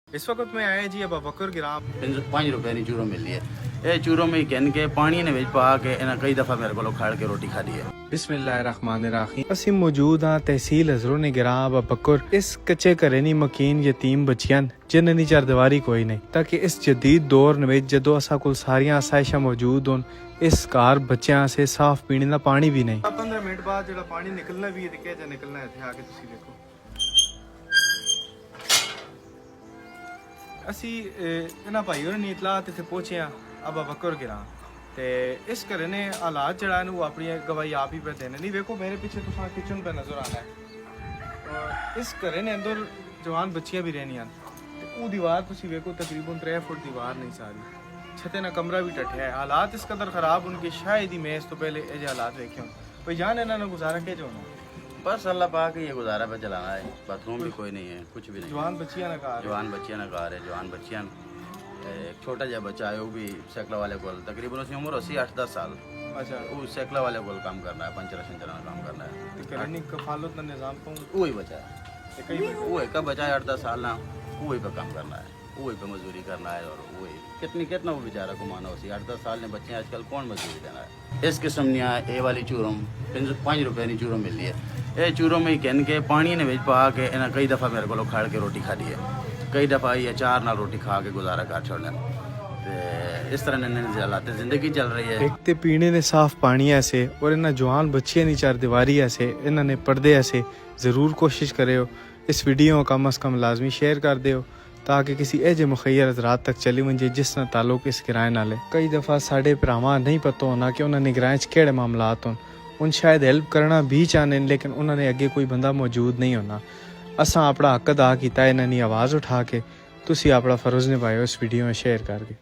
इस वक्त मैं आया जी अबा बकर गिराम 5 रुपए की चूरो मिलती है। ये चूरो में गिन के पानी ने विच पा के इन्हें कई दफ़ा मेरे को खड़ के रोटी खाई है। बिस्मिल्लाहिर्रहमानिर्रहीम। ਅਸੀਂ ਮੌਜੂਦ ਹਾਂ ਤਹਿਸੀਲ ਹਜ਼ਰੋ ਨੇ ਗਿਰਾਂ ਅਬਾ ਬਕਰ। ਇਸ ਕੱਚੇ ਘਰੇ ਨੀ ਮਕੀਨ ਯਤੀਮ ਬੱਚਿਆਂ ਜਿਨ੍ਹਾਂ ਦੀ ਚਾਰਦੀਵਾਰੀ ਕੋਈ ਨਹੀਂ ताकि इस जदीद दौर ਵਿੱਚ ਜਦੋਂ ਅਸਾਂ ਕੋਲ ਸਾਰੀਆਂ ਆਸਾਇਸ਼ਾਂ ਮੌਜੂਦ ਹੋਣ ਇਸ ਘਰ ਬੱਚਿਆਂ ਸੇ ਸਾਫ਼ ਪੀਣੇ ਦਾ ਪਾਣੀ ਵੀ ਨਹੀਂ। 15 ਮਿੰਟ ਬਾਅਦ ਜਿਹੜਾ ਪਾਣੀ ਨਿਕਲਣਾ ਵੀ ਹੈ ਤੇ ਕਿਹੜਾ ਨਿਕਲਣਾ ਇੱਥੇ ਆ ਕੇ ਤੁਸੀਂ ਦੇਖੋ। ਅਸੀਂ ਇਹਨਾਂ ਭਾਈ ਹੋਰਾਂ ਨੇ ਇਤਲਾਹ ਇੱਥੇ ਪਹੁੰਚੇ ਆ ਅਬਾ ਬਕਰ ਗਿਰਾਂ ਤੇ ਇਸ ਘਰੇ ਨੇ ਹਾਲਾਤ ਜਿਹੜਾ ਨੂੰ ਆਪਣੀ ਗਵਾਹੀ ਆਪ ਹੀ पे देने नहीं। देखो मेरे पीछे तो किचन पे नजर आना है और इस घरे ने अंदर जवान बच्चियां भी रहनियां ते वो दीवार तुसी देखो तकरीबन 3 फुट दीवार नहीं सारी छते ना कमरा भी टठिया है। हालात इस कदर खराब उनके शायद ही मैं इस तो पहले ये हालात देखे हूं। भाई जान इन्होंने गुजारा के जो बस अल्लाह पाक ये गुजारा पे चलाना है। बाथरूम भी कोई नहीं है, कुछ भी नहीं। जवान बच्चियां ना कार जवान बच्चियां ना कार है। जवान बच्चियां एक छोटा जहा बच्चा है वो भी सैकला वाले को तकरीबन उसकी उम्र 80-8-10 साल। अच्छा वो सैकला वाले को काम करना है, पंचर शंचर का काम करना है। करनी कफालत ना निजाम को वही बचा है, वो एक का बचा है 8-10 साल ना, वही पे काम करना है, वही पे मजदूरी करना है। और वही कितना वो बेचारा घुमाना उसी 8-10 साल ने बच्चे आजकल कौन मजदूरी देना है। इस किस्म ने ये वाली चूरम 5 रुपए की चूरम मिली है। ये चूरों में गिन के पानी ने विच पा के इन्हें कई दफ़ा मेरे को खड़ के रोटी खाई है। कई दफ़ा ये अचार नाल रोटी खा के गुजारा कर छोड़ना। इस तरह ने हालात जिंदगी चल रही है। एक ते पीने ने साफ पानी ऐसे और इन्हें जवान बच्चियां नी चारदीवारी ऐसे इन्होंने पर्दे ऐसे ज़रूर कोशिश करे हो इस वीडियो को कम अज़ कम लाजमी शेयर कर दे ताकि किसी एजे मुखैर रात तक चली वंजे जिस ना ताल्लुक इस किराए नाले। कई दफ़ा साढ़े भरावां नहीं पता होना कि उन्होंने किराए च केड़े मामलात होन। उन शायद हेल्प करना भी चाहते लेकिन उन्होंने अगे कोई बंदा मौजूद नहीं होना। असां अपना हक अदा किया इन्होंने आवाज़ उठा के तुसी अपना फर्ज निभाओ इस वीडियो में शेयर करके।